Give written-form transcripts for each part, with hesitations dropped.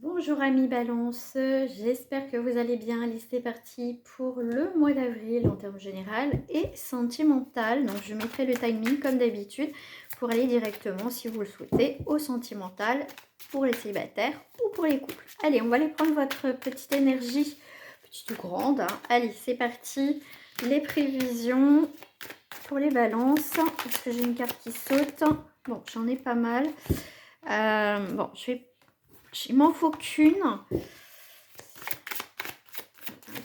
Bonjour amis Balance, j'espère que vous allez bien. Allez, c'est parti pour le mois d'avril en termes général et sentimental. Donc je mettrai le timing comme d'habitude pour aller directement, si vous le souhaitez, au sentimental pour les célibataires ou pour les couples. Allez, on va aller prendre votre petite énergie, petite ou grande, hein. Allez, c'est parti. Les prévisions pour les balances. Est-ce que j'ai une carte qui saute? Bon, j'en ai pas mal. Bon, il m'en faut qu'une. Un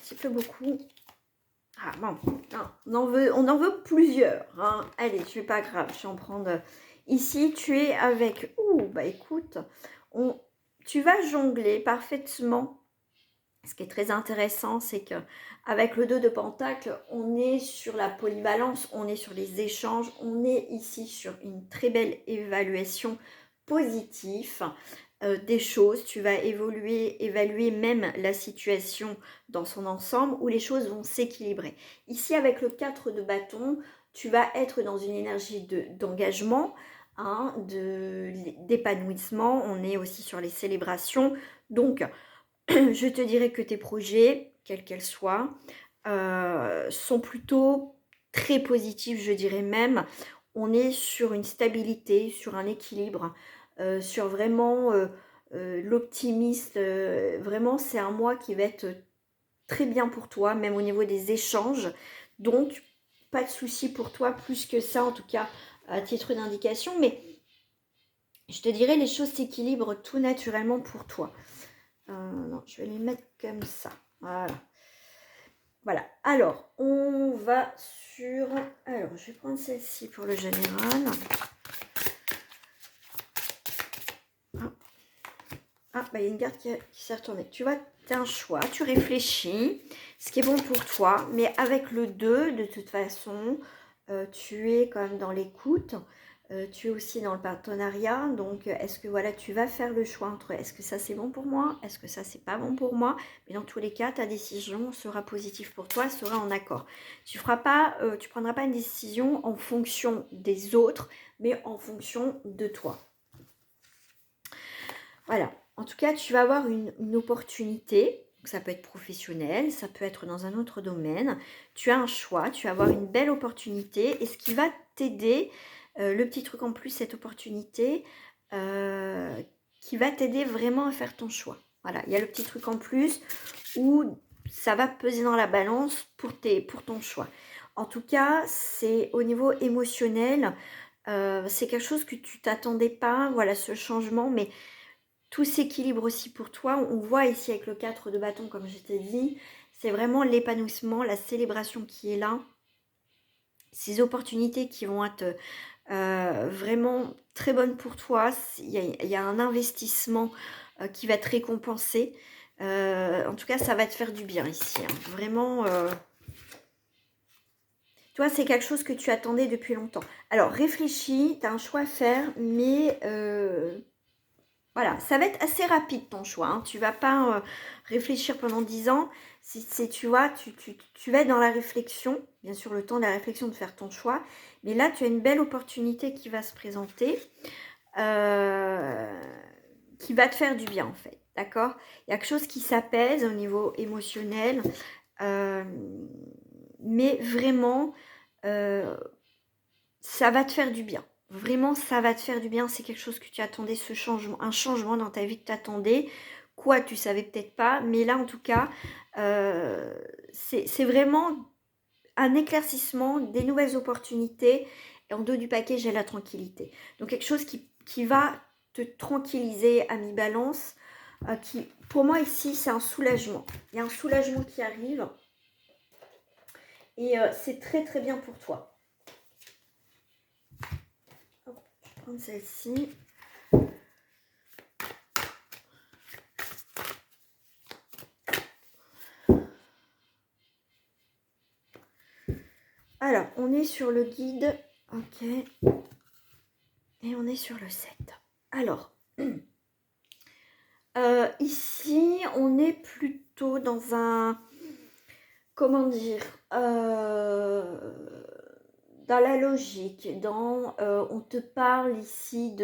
petit peu beaucoup. Ah bon, non, on en veut plusieurs, hein. Allez, je vais pas grave, je vais en prendre. Ici, tu es avec... Ouh, bah écoute, tu vas jongler parfaitement. Ce qui est très intéressant, c'est que avec le 2 de Pentacle, on est sur la polyvalence, on est sur les échanges, on est ici sur une très belle évaluation positive des choses. Tu vas évaluer même la situation dans son ensemble où les choses vont s'équilibrer. Ici, avec le 4 de bâton, tu vas être dans une énergie d'engagement, hein, d'épanouissement. On est aussi sur les célébrations. Donc, je te dirais que tes projets, quels qu'elles soient, sont plutôt très positifs, je dirais même. On est sur une stabilité, sur un équilibre, sur vraiment l'optimiste. Vraiment, c'est un mois qui va être très bien pour toi, même au niveau des échanges. Donc, pas de souci pour toi plus que ça, en tout cas, à titre d'indication. Mais je te dirais, les choses s'équilibrent tout naturellement pour toi. Non, je vais les mettre comme ça. Voilà. Voilà. Alors, on va sur... Alors, je vais prendre celle-ci pour le général. Ah, bah, il y a une carte qui s'est retournée. Tu vois, tu as un choix, tu réfléchis, ce qui est bon pour toi, mais avec le 2, de toute façon, tu es quand même dans l'écoute, tu es aussi dans le partenariat, donc est-ce que voilà, tu vas faire le choix entre est-ce que ça c'est bon pour moi, est-ce que ça c'est pas bon pour moi, mais dans tous les cas, ta décision sera positive pour toi, sera en accord. Tu prendras pas une décision en fonction des autres, mais en fonction de toi. Voilà. En tout cas, tu vas avoir une opportunité. Ça peut être professionnel, ça peut être dans un autre domaine. Tu as un choix, tu vas avoir une belle opportunité. Et ce qui va t'aider, le petit truc en plus, cette opportunité, qui va t'aider vraiment à faire ton choix. Voilà, il y a le petit truc en plus où ça va peser dans la balance pour ton choix. En tout cas, c'est au niveau émotionnel, c'est quelque chose que tu t'attendais pas, voilà, ce changement, mais tout s'équilibre aussi pour toi. On voit ici avec le 4 de bâton, comme je t'ai dit, c'est vraiment l'épanouissement, la célébration qui est là. Ces opportunités qui vont être vraiment très bonnes pour toi. Il y a un investissement qui va te récompenser. En tout cas, ça va te faire du bien ici, hein. Vraiment, toi, c'est quelque chose que tu attendais depuis longtemps. Alors, réfléchis, tu as un choix à faire, mais... voilà, ça va être assez rapide ton choix, hein. Tu vas pas réfléchir pendant 10 ans. Tu vois, tu vas être dans la réflexion, bien sûr le temps de la réflexion de faire ton choix. Mais là, tu as une belle opportunité qui va se présenter, euh, qui va te faire du bien en fait. D'accord? Il y a quelque chose qui s'apaise au niveau émotionnel. euh, mais vraiment, euh, ça va te faire du bien. Vraiment, ça va te faire du bien. C'est quelque chose que tu attendais, ce changement, un changement dans ta vie que tu attendais. Quoi, tu savais peut-être pas. Mais là, en tout cas, c'est vraiment un éclaircissement, des nouvelles opportunités. Et en dos du paquet, j'ai la tranquillité. Donc, quelque chose qui va te tranquilliser, ami Balance. Pour moi, ici, c'est un soulagement. Il y a un soulagement qui arrive. Et c'est très, très bien pour toi. Je vais prendre celle-ci. Alors, on est sur le guide. Ok. Et on est sur le 7. Alors, ici, on est plutôt dans un... Comment dire, dans la logique, on te parle ici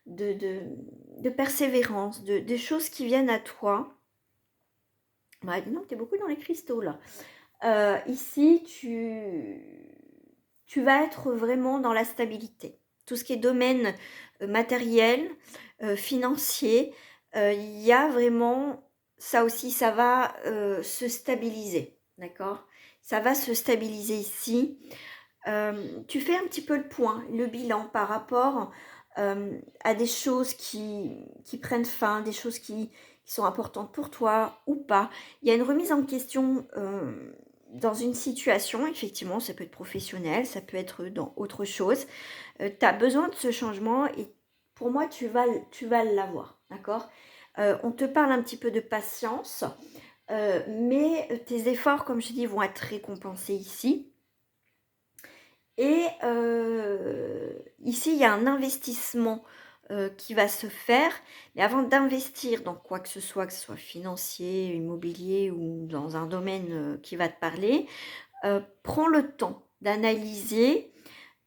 de persévérance, des choses qui viennent à toi. Bah, dis donc, tu es beaucoup dans les cristaux là. Ici, tu vas être vraiment dans la stabilité. Tout ce qui est domaine matériel, financier, il y a vraiment, ça aussi, ça va se stabiliser, d'accord? Ça va se stabiliser ici. Tu fais un petit peu le point, le bilan par rapport à des choses qui prennent fin, des choses qui sont importantes pour toi ou pas. Il y a une remise en question dans une situation, effectivement, ça peut être professionnel, ça peut être dans autre chose. Tu as besoin de ce changement et pour moi, tu vas l'avoir, d'accord? On te parle un petit peu de patience, mais tes efforts, comme je dis, vont être récompensés ici. Et ici, il y a un investissement qui va se faire. Mais avant d'investir dans quoi que ce soit financier, immobilier ou dans un domaine qui va te parler, prends le temps d'analyser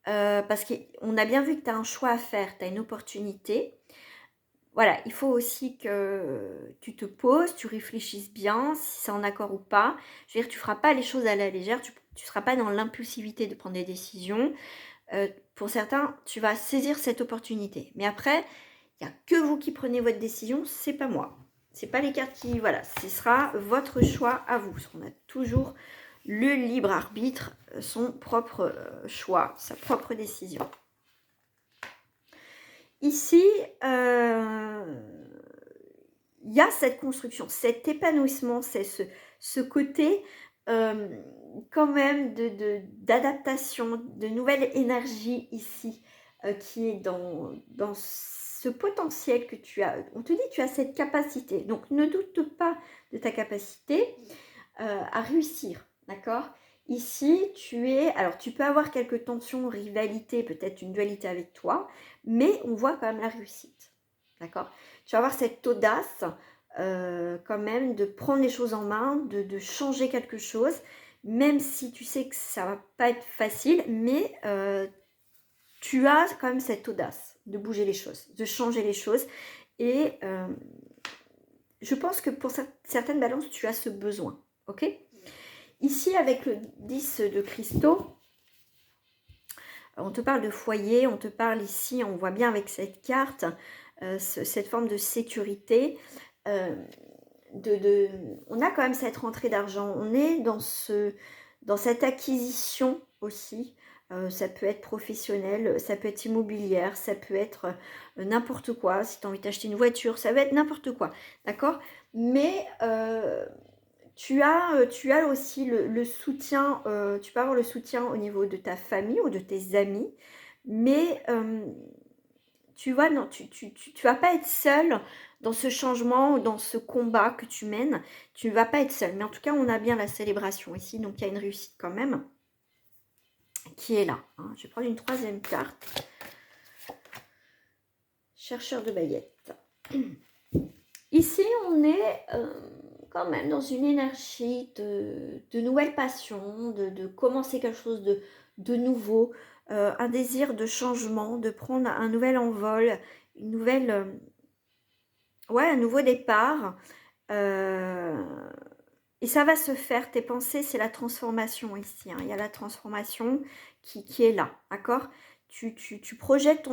parce qu'on a bien vu que tu as un choix à faire, tu as une opportunité. Voilà, il faut aussi que tu te poses, tu réfléchisses bien, si c'est en accord ou pas. Je veux dire, tu ne feras pas les choses à la légère, tu ne seras pas dans l'impulsivité de prendre des décisions. Pour certains, tu vas saisir cette opportunité. Mais après, il n'y a que vous qui prenez votre décision, c'est pas moi. C'est pas les cartes qui... Voilà, ce sera votre choix à vous. Parce qu'on a toujours le libre arbitre, son propre choix, sa propre décision. Ici, il y a cette construction, cet épanouissement, c'est ce côté quand même d'adaptation, de nouvelle énergie ici qui est dans ce potentiel que tu as. On te dit que tu as cette capacité, donc ne doute pas de ta capacité à réussir, d'accord? Ici, alors tu peux avoir quelques tensions, rivalités, peut-être une dualité avec toi, mais on voit quand même la réussite, d'accord? Tu vas avoir cette audace quand même de prendre les choses en main, de changer quelque chose, même si tu sais que ça va pas être facile, mais tu as quand même cette audace de bouger les choses, de changer les choses, et je pense que pour certaines balances, tu as ce besoin, ok? Ici, avec le 10 de cristaux, on te parle de foyer, on te parle ici, on voit bien avec cette carte, cette forme de sécurité. On a quand même cette rentrée d'argent, on est dans cette acquisition aussi. Ça peut être professionnel, ça peut être immobilière, ça peut être n'importe quoi. Si tu as envie d'acheter une voiture, ça va être n'importe quoi, d'accord? Mais tu as aussi le soutien, tu peux avoir le soutien au niveau de ta famille ou de tes amis, mais tu vois, non, tu vas pas être seule dans ce changement ou dans ce combat que tu mènes. Tu ne vas pas être seule. Mais en tout cas, on a bien la célébration ici, donc il y a une réussite quand même qui est là. Hein. Je vais prendre une troisième carte. Chercheur de baguettes. Ici, on est quand même dans une énergie de nouvelle passion, de commencer quelque chose de nouveau, un désir de changement, de prendre un nouvel envol, une nouvelle, un nouveau départ. Et ça va se faire, tes pensées, c'est la transformation ici. Hein. Il y a la transformation qui est là, d'accord? Tu projettes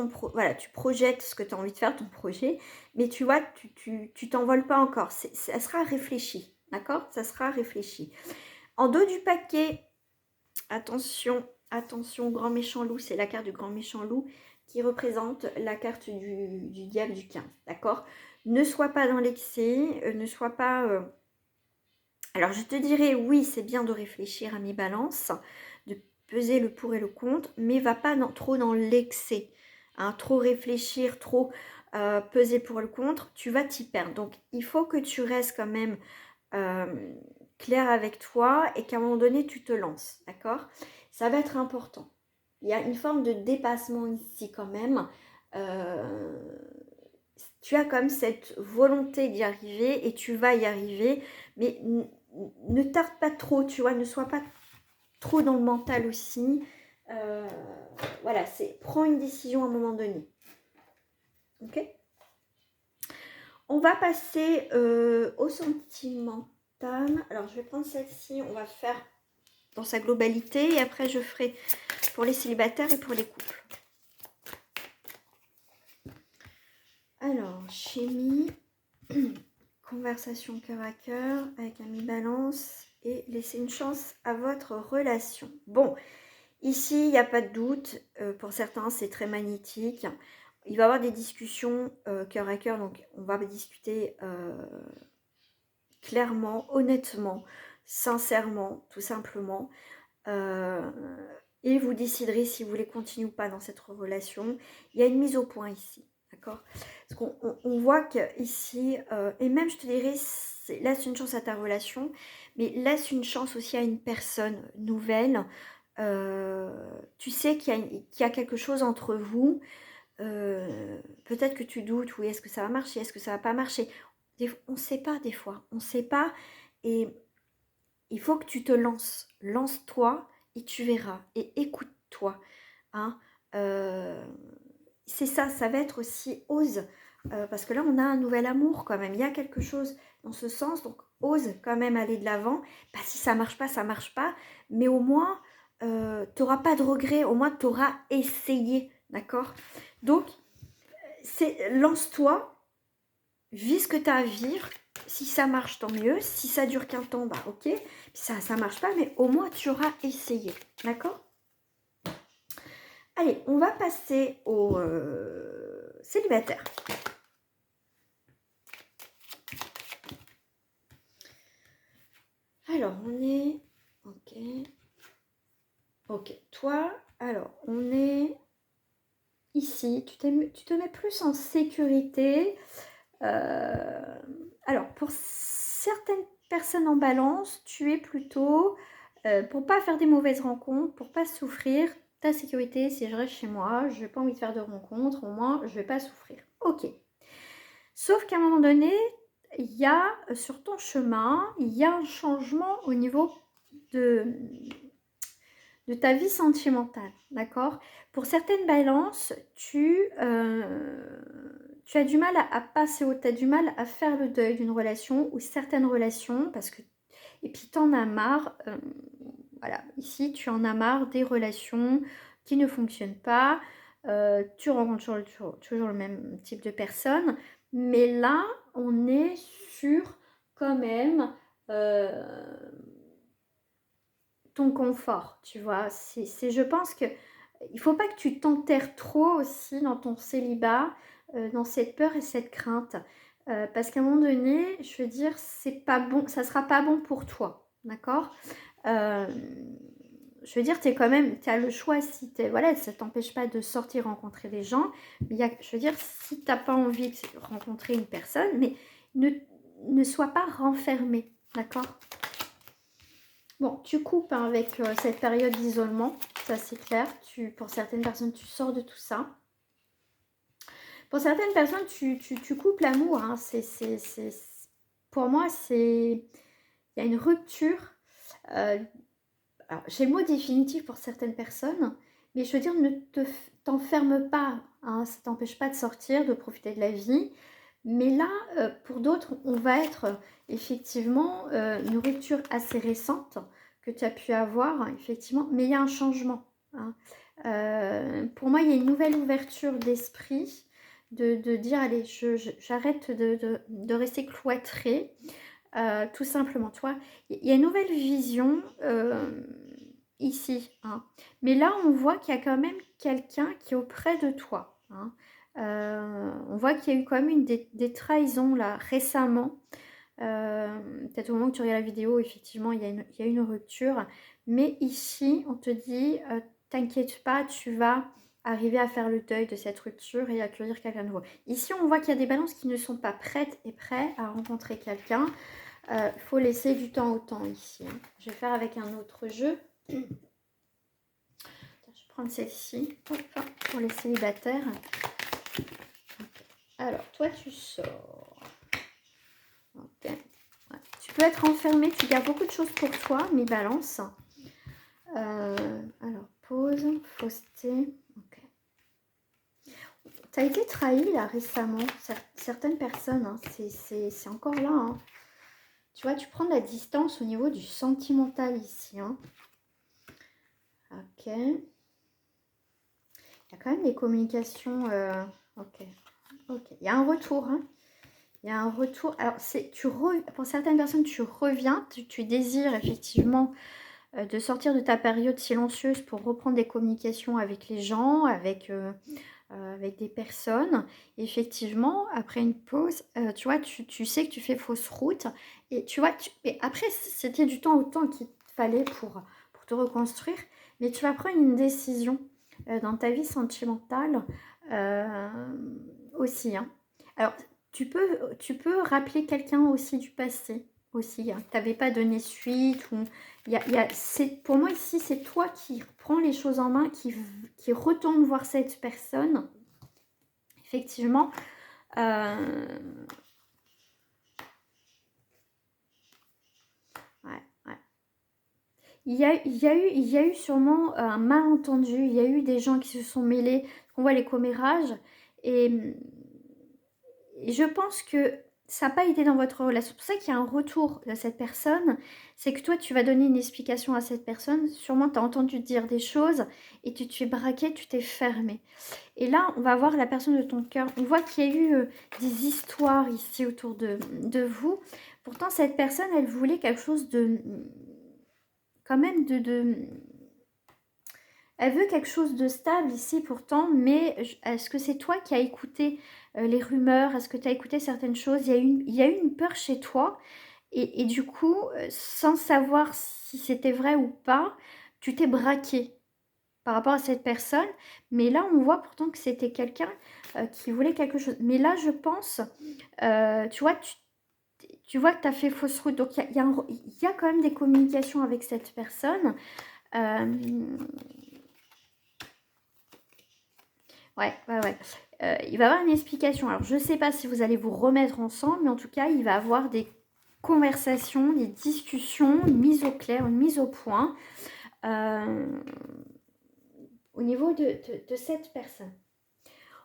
tu projettes ce que tu as envie de faire, ton projet, mais tu vois, tu t'envoles pas encore. Ça sera réfléchi, d'accord? Ça sera réfléchi. En dos du paquet, attention, grand méchant loup, c'est la carte du grand méchant loup qui représente la carte du diable du 15, d'accord? Ne sois pas dans l'excès, ne sois pas... Alors, je te dirais, oui, c'est bien de réfléchir à mi-balance, de peser le pour et le contre, mais va pas trop dans l'excès. Hein, trop réfléchir, trop peser pour le contre, tu vas t'y perdre. Donc, il faut que tu restes quand même clair avec toi et qu'à un moment donné, tu te lances. D'accord? Ça va être important. Il y a une forme de dépassement ici quand même. Tu as comme cette volonté d'y arriver et tu vas y arriver, mais ne tarde pas trop, tu vois, ne sois pas trop dans le mental aussi. Voilà, prends une décision à un moment donné. Ok. On va passer au sentimental. Alors, je vais prendre celle-ci. On va faire dans sa globalité. Et après, je ferai pour les célibataires et pour les couples. Alors, chimie, conversation cœur à cœur avec un mi-balance et laisser une chance à votre relation. Bon, ici, il n'y a pas de doute. Pour certains, c'est très magnétique. Il va y avoir des discussions cœur à cœur. Donc, on va discuter clairement, honnêtement, sincèrement, tout simplement. Et vous déciderez si vous voulez continuer ou pas dans cette relation. Il y a une mise au point ici. D'accord? Parce qu'on voit qu'ici, et même je te dirais, laisse une chance à ta relation, mais laisse une chance aussi à une personne nouvelle. Tu sais qu'il y a quelque chose entre vous. Peut-être que tu doutes, oui, est-ce que ça va marcher, est-ce que ça va pas marcher? On ne sait pas des fois, on ne sait pas. Et il faut que tu te lances. Lance-toi et tu verras. Et écoute-toi. Hein? C'est ça, ça va être aussi ose. Parce que là, on a un nouvel amour quand même. Il y a quelque chose dans ce sens. Donc, ose quand même aller de l'avant. Bah, si ça marche pas, ça marche pas. Mais au moins, tu n'auras pas de regrets. Au moins, tu auras essayé. D'accord? Donc, lance-toi. Vis ce que tu as à vivre. Si ça marche, tant mieux. Si ça dure qu'un temps, bah ok. Ça marche pas, mais au moins, tu auras essayé. D'accord? Allez, on va passer au célibataire. Alors, on est... Ok. Ok. Toi, alors, on est ici. Tu te mets plus en sécurité. Alors, pour certaines personnes en balance, tu es plutôt... pour pas faire des mauvaises rencontres, pour pas souffrir, ta sécurité, c'est je reste chez moi, je n'ai pas envie de faire de rencontres, au moins, je vais pas souffrir. Ok. Sauf qu'à un moment donné, il y a sur ton chemin, il y a un changement au niveau de ta vie sentimentale, d'accord? Pour certaines balances, tu as du mal à passer au, tu as du mal à faire le deuil d'une relation ou certaines relations, parce que, et puis tu en as marre, voilà, ici tu en as marre des relations qui ne fonctionnent pas, tu rencontres toujours le même type de personne, mais là, on est sur quand même... ton confort, tu vois. Je pense que il faut pas que tu t'enterres trop aussi dans ton célibat, dans cette peur et cette crainte. Parce qu'à un moment donné, je veux dire, c'est pas bon, ça sera pas bon pour toi, d'accord? Je veux dire, tu as le choix si voilà, ça t'empêche pas de sortir rencontrer des gens. Mais je veux dire, si tu n'as pas envie de rencontrer une personne, mais ne sois pas renfermé, d'accord? Bon, tu coupes hein, avec cette période d'isolement, ça c'est clair. Pour certaines personnes, tu sors de tout ça. Pour certaines personnes, tu coupes l'amour. Hein. Pour moi, il y a une rupture. J'ai le mot définitif pour certaines personnes, mais je veux dire, ne t'enferme pas. Hein. Ça ne t'empêche pas de sortir, de profiter de la vie. Mais là, pour d'autres, on va être effectivement une rupture assez récente que tu as pu avoir, hein, effectivement, mais il y a un changement. Hein. Pour moi, il y a une nouvelle ouverture d'esprit de dire, allez, j'arrête de rester cloîtrée, tout simplement. Tu vois, il y a une nouvelle vision ici. Hein. Mais là, on voit qu'il y a quand même quelqu'un qui est auprès de toi. Hein. On voit qu'il y a eu quand même des trahisons là récemment. Peut-être au moment que tu regardes la vidéo, effectivement, il y a une rupture. Mais ici, on te dit, t'inquiète pas, tu vas arriver à faire le deuil de cette rupture et accueillir quelqu'un de nouveau. Ici, on voit qu'il y a des balances qui ne sont pas prêtes et prêts à rencontrer quelqu'un. Il faut laisser du temps au temps ici. Hein. Je vais faire avec un autre jeu. Je vais prendre celle-ci pour les célibataires. Alors, toi, tu sors. Ok. Ouais. Tu peux être enfermé, tu gardes beaucoup de choses pour toi, mes balances. Alors, pause, fausseté. Ok. Tu as été trahi là récemment. Certaines personnes, hein, c'est encore là. Hein. Tu vois, tu prends de la distance au niveau du sentimental ici. Hein. Ok. Il y a quand même des communications. Ok. Ok. Il y a un retour. Hein. Il y a un retour. Alors, pour certaines personnes, tu reviens. Tu désires effectivement de sortir de ta période silencieuse pour reprendre des communications avec les gens, avec des personnes. Effectivement, après une pause, tu vois, tu sais que tu fais fausse route. Et tu vois, et après, c'était du temps autant qu'il fallait pour te reconstruire. Mais tu vas prendre une décision dans ta vie sentimentale aussi. Hein. Alors, tu peux rappeler quelqu'un aussi du passé. Aussi, hein, que tu n'avais pas donné suite. Ou, pour moi, ici, c'est toi qui prends les choses en main, qui retourne voir cette personne. Effectivement. Ouais, ouais. Il y a eu sûrement un malentendu. Il y a eu des gens qui se sont mêlés. On voit les commérages. Et je pense que ça n'a pas été dans votre relation. C'est pour ça qu'il y a un retour de cette personne. C'est que toi, tu vas donner une explication à cette personne. Sûrement, tu as entendu dire des choses et tu t'es braqué, tu t'es fermé. Et là, on va voir la personne de ton cœur. On voit qu'il y a eu des histoires ici autour de vous. Pourtant, cette personne, elle voulait quelque chose de... Quand même elle veut quelque chose de stable ici pourtant, mais est-ce que c'est toi qui as écouté les rumeurs? Est-ce que tu as écouté certaines choses? Il y a eu une peur chez toi et du coup, sans savoir si c'était vrai ou pas, tu t'es braqué par rapport à cette personne. Mais là, on voit pourtant que c'était quelqu'un qui voulait quelque chose. Mais là, je pense, tu vois, tu vois que tu as fait fausse route. Donc, il y a quand même des communications avec cette personne. Ouais. Il va y avoir une explication. Alors, je ne sais pas si vous allez vous remettre ensemble, mais en tout cas, il va y avoir des conversations, des discussions, une mise au clair, une mise au point au niveau de cette personne.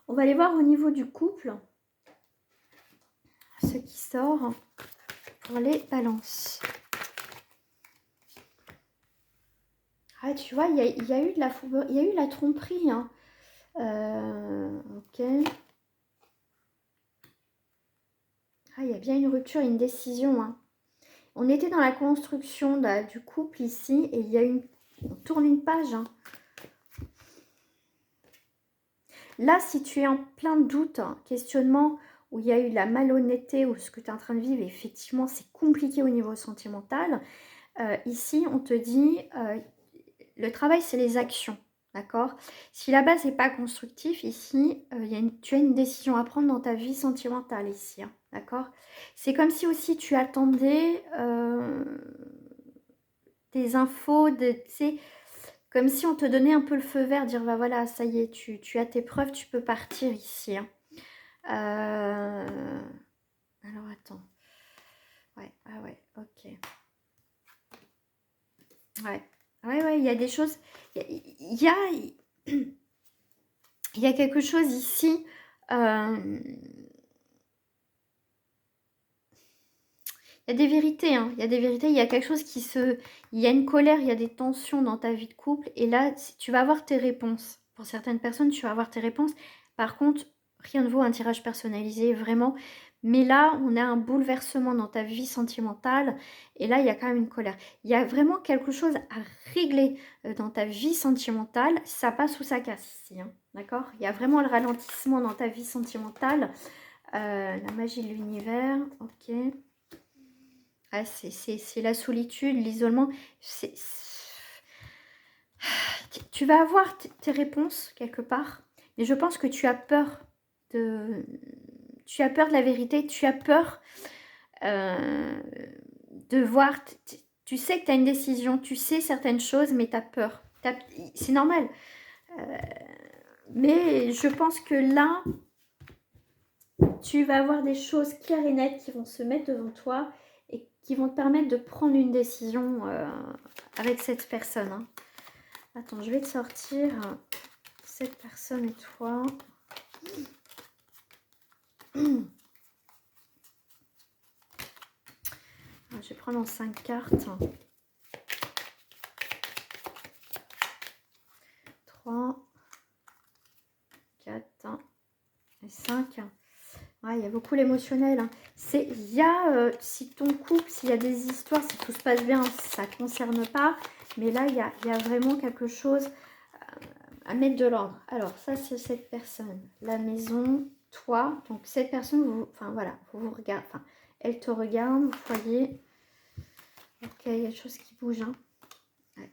On va aller voir au niveau du couple ce qui sort pour les balances. Ah, tu vois, il y a eu de la fourberie, il y a eu de la tromperie. Hein. Ok. Ah, il y a bien une rupture, une décision. Hein. On était dans la construction du couple ici et il y a on tourne une page. Hein. Là, si tu es en plein doute, hein, questionnement, où il y a eu la malhonnêteté ou ce que tu es en train de vivre, effectivement, c'est compliqué au niveau sentimental. Ici, on te dit, le travail, c'est les actions. D'accord? Si la base n'est pas constructif, ici, tu as une décision à prendre dans ta vie sentimentale ici. Hein, d'accord? C'est comme si aussi tu attendais des infos, comme si on te donnait un peu le feu vert, dire bah voilà, ça y est, tu as tes preuves, tu peux partir ici. Hein. Alors attends. Ouais, ah ouais, ok. Ouais, il y a des choses. Il y a quelque chose ici. Il y a des vérités, hein. Il y a des vérités, il y a quelque chose il y a une colère, il y a des tensions dans ta vie de couple. Et là, tu vas avoir tes réponses. Pour certaines personnes, tu vas avoir tes réponses. Par contre, rien ne vaut un tirage personnalisé, vraiment. Mais là, on a un bouleversement dans ta vie sentimentale. Et là, il y a quand même une colère. Il y a vraiment quelque chose à régler dans ta vie sentimentale. Ça passe ou ça casse ici, hein. D'accord? Il y a vraiment le ralentissement dans ta vie sentimentale. La magie de l'univers, ok. Ah, c'est la solitude, l'isolement. Tu vas avoir tes réponses quelque part, mais je pense que tu as peur de la vérité, tu as peur de voir. Tu sais que tu as une décision, tu sais certaines choses, mais tu as peur. C'est normal. Mais je pense que là, tu vas avoir des choses claires et nettes qui vont se mettre devant toi et qui vont te permettre de prendre une décision avec cette personne. Hein. Attends, je vais te sortir cette personne et toi. Je vais prendre en 5 cartes. 3, 4 et 5. Ouais, il y a beaucoup l'émotionnel. Hein. Il y a, si ton couple, s'il y a des histoires, si tout se passe bien, ça ne concerne pas. Mais là, il y a vraiment quelque chose à mettre de l'ordre. Alors, ça, c'est cette personne. La maison, toi. Donc, cette personne, enfin, voilà, vous regardez. Enfin, elle te regarde, vous voyez. Ok, il y a des choses qui bougent. Hein. Ouais.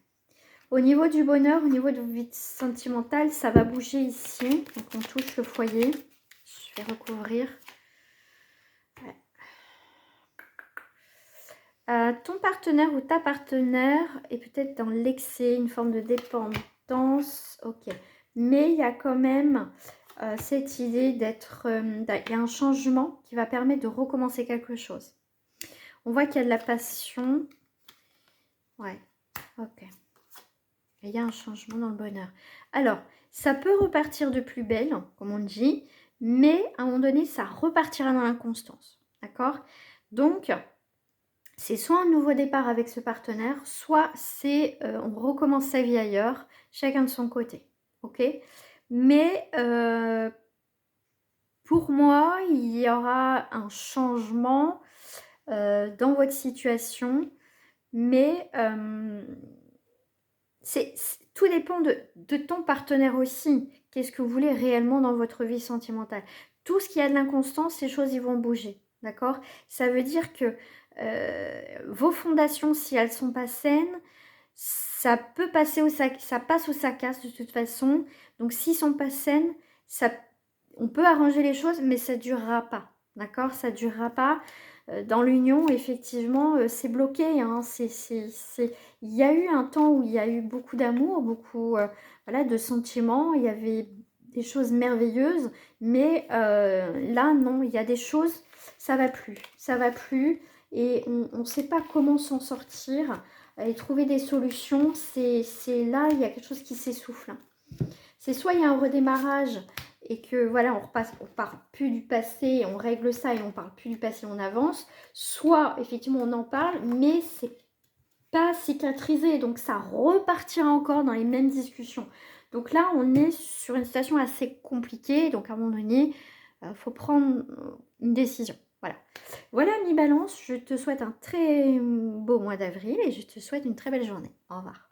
Au niveau du bonheur, au niveau de votre vie sentimentale, ça va bouger ici. Donc, on touche le foyer. Je vais recouvrir. Ouais. Ton partenaire ou ta partenaire est peut-être dans l'excès, une forme de dépendance. Ok. Mais il y a quand même cette idée d'être... il y a un changement qui va permettre de recommencer quelque chose. On voit qu'il y a de la passion. Ouais. Ok. Il y a un changement dans le bonheur. Alors, ça peut repartir de plus belle, comme on dit, mais à un moment donné, ça repartira dans l'inconstance. D'accord? Donc, c'est soit un nouveau départ avec ce partenaire, soit c'est on recommence sa vie ailleurs, chacun de son côté. Ok? Mais pour moi, il y aura un changement dans votre situation, mais tout dépend de ton partenaire aussi. Qu'est-ce que vous voulez réellement dans votre vie sentimentale? Tout ce qui a de l'inconstance, ces choses, ils vont bouger. D'accord? Ça veut dire que vos fondations, si elles ne sont pas saines, ça peut passer ça passe ou ça casse de toute façon. Donc, s'ils ne sont pas saines, on peut arranger les choses, mais ça ne durera pas. D'accord? Ça ne durera pas. Dans l'union, effectivement, c'est bloqué. Hein, Il y a eu un temps où il y a eu beaucoup d'amour, beaucoup voilà, de sentiments. Il y avait des choses merveilleuses. Mais là, non, il y a des choses, ça va plus. Ça va plus. Et on ne sait pas comment s'en sortir et trouver des solutions. C'est là, il y a quelque chose qui s'essouffle. C'est soit il y a un redémarrage et que voilà, on parle plus du passé, on règle ça et on parle plus du passé, on avance. Soit effectivement on en parle, mais c'est pas cicatrisé, donc ça repartira encore dans les mêmes discussions. Donc là, on est sur une situation assez compliquée, donc à un moment donné, il faut prendre une décision. Voilà. Voilà, mi-balance, je te souhaite un très beau mois d'avril et je te souhaite une très belle journée. Au revoir.